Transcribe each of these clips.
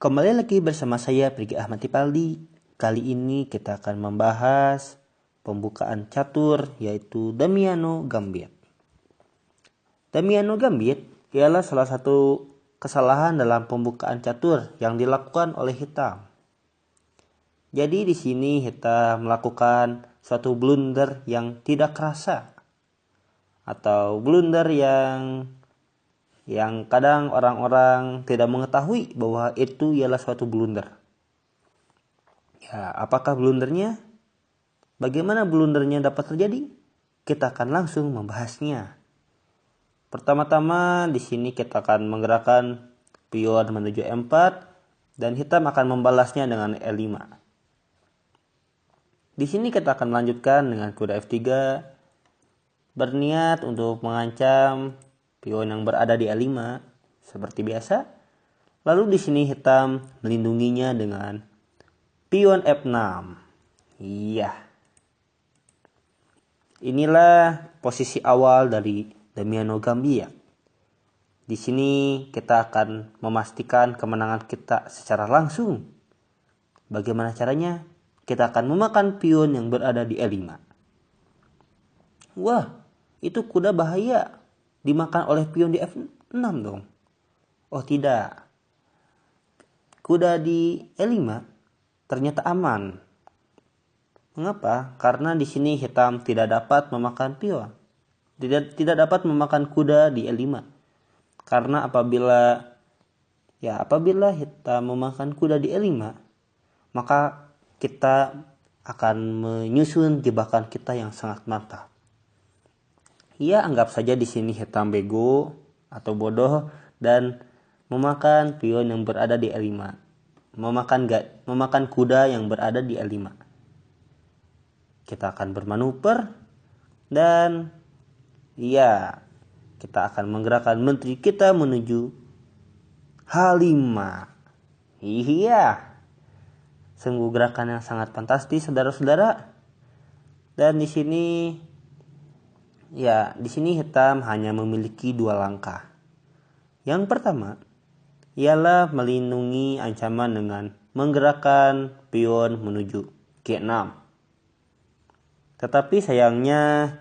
Kembali lagi bersama saya Prigi Ahmad Tipaldi. Kali ini kita akan membahas pembukaan catur yaitu Damiano Gambit. Damiano Gambit ialah salah satu kesalahan dalam pembukaan catur yang dilakukan oleh hitam. Jadi di sini hitam melakukan suatu blunder yang tidak kerasa atau blunder yang kadang orang-orang tidak mengetahui bahwa itu ialah suatu blunder. Ya, apakah blundernya? Bagaimana blundernya dapat terjadi? Kita akan langsung membahasnya. Pertama-tama di sini kita akan menggerakkan pion menuju E4 dan hitam akan membalasnya dengan E5. Di sini kita akan melanjutkan dengan kuda F3 berniat untuk mengancam pion yang berada di E5 seperti biasa. Lalu di sini hitam melindunginya dengan pion F6. Iya. Inilah posisi awal dari Damiano Gambit. Di sini kita akan memastikan kemenangan kita secara langsung. Bagaimana caranya? Kita akan memakan pion yang berada di E5. Wah, itu kuda bahaya. Dimakan oleh pion di F6 dong. Oh tidak. Kuda di E5 ternyata aman. Mengapa? Karena di sini hitam tidak dapat memakan pion. Tidak dapat memakan kuda di E5. Karena apabila hitam memakan kuda di E5, maka kita akan menyusun jebakan kita yang sangat mantap. Ya, anggap saja di sini hitam bego atau bodoh dan memakan pion yang berada di E5. Memakan kuda yang berada di E5. Kita akan bermanuver dan kita akan menggerakkan menteri kita menuju H5. Iya. Sungguh gerakan yang sangat fantastis, saudara-saudara. Dan di sini hitam hanya memiliki 2 langkah. Yang pertama ialah melindungi ancaman dengan menggerakkan pion menuju G6. Tetapi sayangnya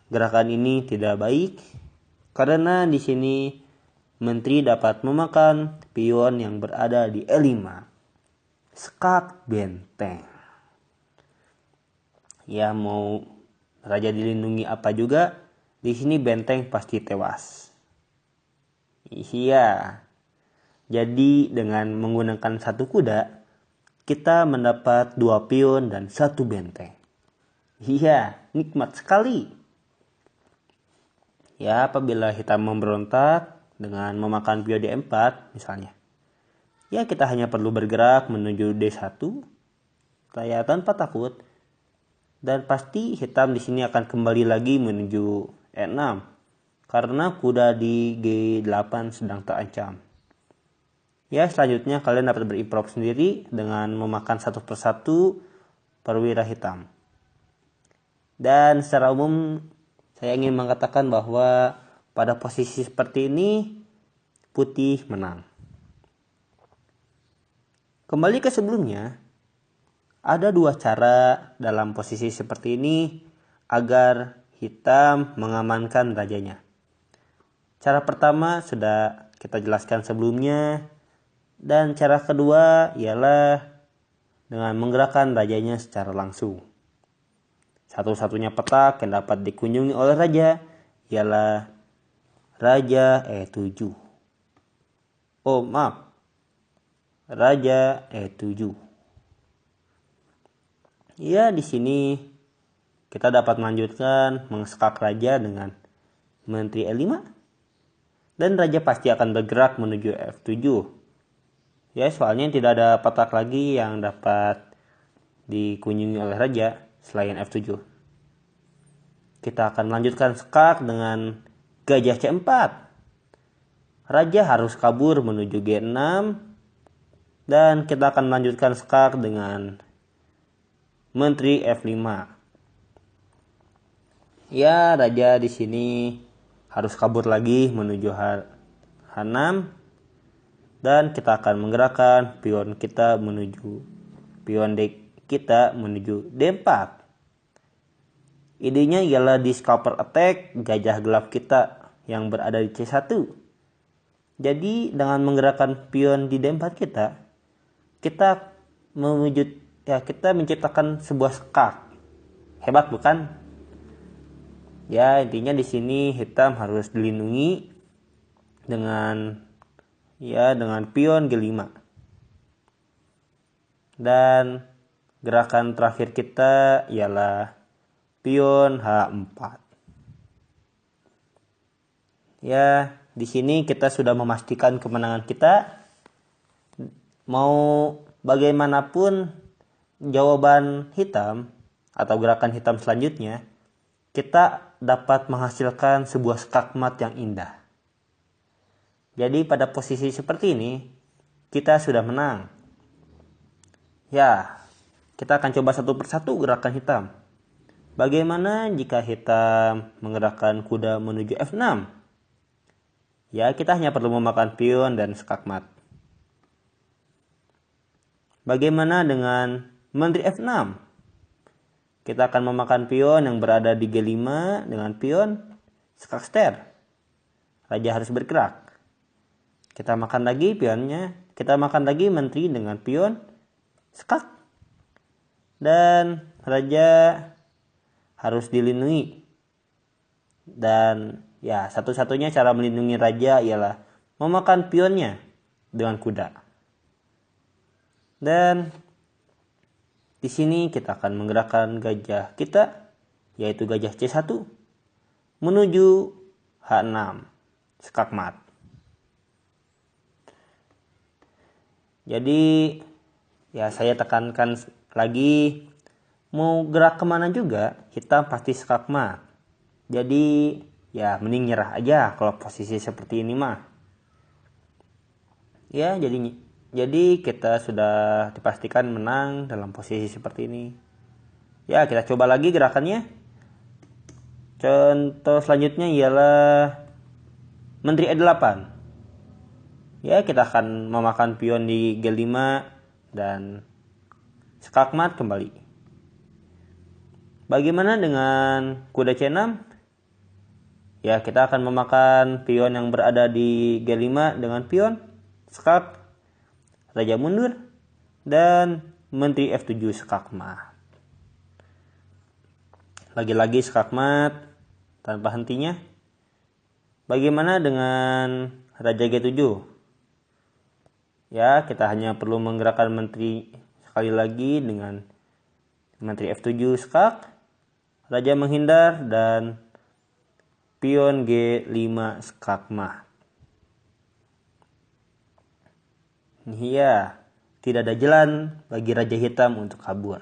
gerakan ini tidak baik karena di sini menteri dapat memakan pion yang berada di E5. Skak benteng. Ya, mau raja dilindungi apa juga, di sini benteng pasti tewas. Iya. Jadi dengan menggunakan satu kuda, kita mendapat 2 pion dan 1 benteng. Iya, nikmat sekali. Ya, apabila hitam memberontak dengan memakan pion di E4 misalnya. Ya, kita hanya perlu bergerak menuju D1 saya tanpa takut. Dan pasti hitam di sini akan kembali lagi menuju E6 karena kuda di G8 sedang terancam. Ya, selanjutnya kalian dapat berimprov sendiri dengan memakan satu persatu perwira hitam. Dan secara umum saya ingin mengatakan bahwa pada posisi seperti ini putih menang. Kembali ke sebelumnya, ada 2 cara dalam posisi seperti ini agar hitam mengamankan rajanya. Cara pertama sudah kita jelaskan sebelumnya, dan cara kedua ialah dengan menggerakkan rajanya secara langsung. Satu-satunya petak yang dapat dikunjungi oleh raja ialah Raja E7. Raja E7. Ya, di sini kita dapat melanjutkan mengeskak raja dengan menteri E5. Dan raja pasti akan bergerak menuju F7. Ya, soalnya tidak ada petak lagi yang dapat dikunjungi oleh raja selain F7. Kita akan melanjutkan skak dengan gajah C4. Raja harus kabur menuju G6. Dan kita akan melanjutkan skak dengan menteri F5. Ya, raja di sini harus kabur lagi menuju H6. Dan kita akan menggerakkan pion D kita menuju D4. Idenya ialah di scalper attack gajah gelap kita yang berada di C1. Jadi dengan menggerakkan pion di D4 kita menciptakan sebuah skak. Hebat bukan? Ya, intinya di sini hitam harus dilindungi dengan pion G5. Dan gerakan terakhir kita ialah pion H4. Ya, di sini kita sudah memastikan kemenangan kita. Mau bagaimanapun jawaban hitam atau gerakan hitam selanjutnya, kita dapat menghasilkan sebuah skakmat yang indah. Jadi pada posisi seperti ini, kita sudah menang. Ya, kita akan coba satu persatu gerakan hitam. Bagaimana jika hitam menggerakkan kuda menuju F6? Ya, kita hanya perlu memakan pion dan skakmat. Bagaimana dengan menteri F6? Kita akan memakan pion yang berada di G5 dengan pion skakster. Raja harus bergerak. Kita makan lagi pionnya. Kita makan lagi menteri dengan pion skak. Dan raja harus dilindungi. Dan ya, satu-satunya cara melindungi raja ialah memakan pionnya dengan kuda. Dan di sini kita akan menggerakkan gajah kita, yaitu gajah C1 menuju H6 skakmat. Jadi ya, saya tekankan lagi, mau gerak kemana juga hitam pasti skakmat. Jadi ya, mending nyerah aja kalau posisi seperti ini mah. Ya, jadi kita sudah dipastikan menang dalam posisi seperti ini. Ya, kita coba lagi gerakannya. Contoh selanjutnya ialah menteri E8. Ya, kita akan memakan pion di G5 dan skakmat kembali. Bagaimana dengan kuda C6? Ya, kita akan memakan pion yang berada di G5 dengan pion skak, raja mundur, dan menteri F7 skakmat. Lagi-lagi skakmat tanpa hentinya. Bagaimana dengan raja G7? Ya, kita hanya perlu menggerakkan menteri sekali lagi dengan menteri F7 skak, raja menghindar, dan pion G5 skakmat. Iya, tidak ada jalan bagi raja hitam untuk kabur.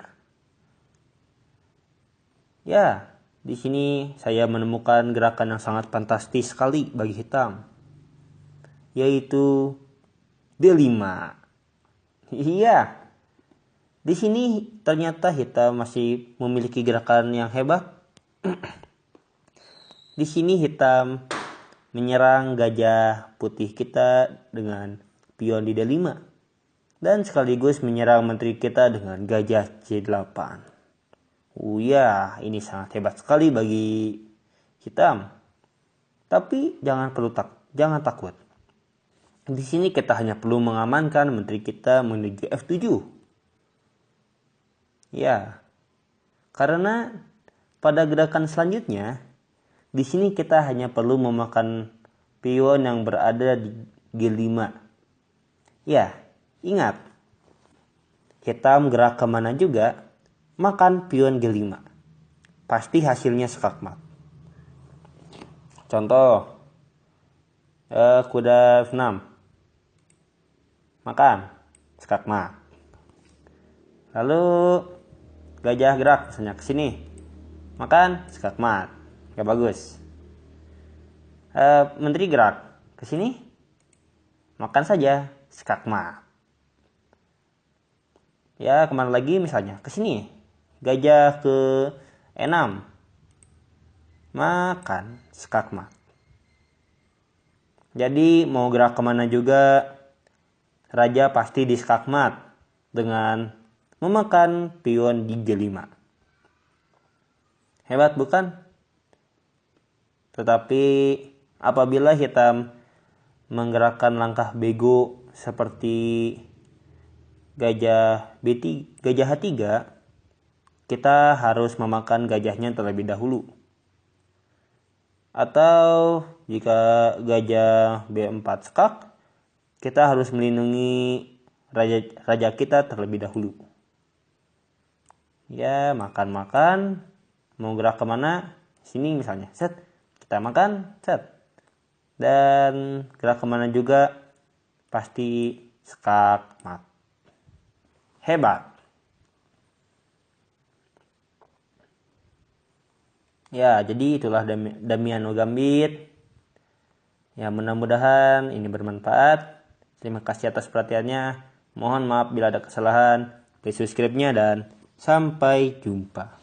Ya, di sini saya menemukan gerakan yang sangat fantastis sekali bagi hitam, yaitu D5. Iya, di sini ternyata hitam masih memiliki gerakan yang hebat. Di sini hitam menyerang gajah putih kita dengan pion di D5 dan sekaligus menyerang menteri kita dengan gajah C8. Ya, ini sangat hebat sekali bagi hitam. Tapi jangan takut. Di sini kita hanya perlu mengamankan menteri kita menuju F7. Ya, karena pada gerakan selanjutnya, di sini kita hanya perlu memakan pion yang berada di G5. Ya, ingat, hitam gerak kemana juga, makan pion G5. Pasti hasilnya skakmat. Contoh, kuda F6. Makan skakmat. Lalu gajah gerak misalnya ke sini. Makan skakmat. Gak bagus. Menteri gerak ke sini. Makan saja skakmat. Ya, kemana lagi misalnya? Ke sini. Gajah ke E6. Makan skakmat. Jadi mau gerak kemana juga, raja pasti di skakmat dengan memakan pion di G5. Hebat bukan? Tetapi apabila hitam menggerakkan langkah bego seperti gajah H3, kita harus memakan gajahnya terlebih dahulu. Atau jika gajah B4 skak, kita harus melindungi raja kita terlebih dahulu. Ya, makan, mau gerak kemana? Sini misalnya, set, kita makan, set. Dan gerak kemana juga pasti skak mat. Hebat. Ya, jadi itulah Damiano Gambit. Ya, mudah-mudahan ini bermanfaat. Terima kasih atas perhatiannya. Mohon maaf bila ada kesalahan. Subscribe-nya dan sampai jumpa.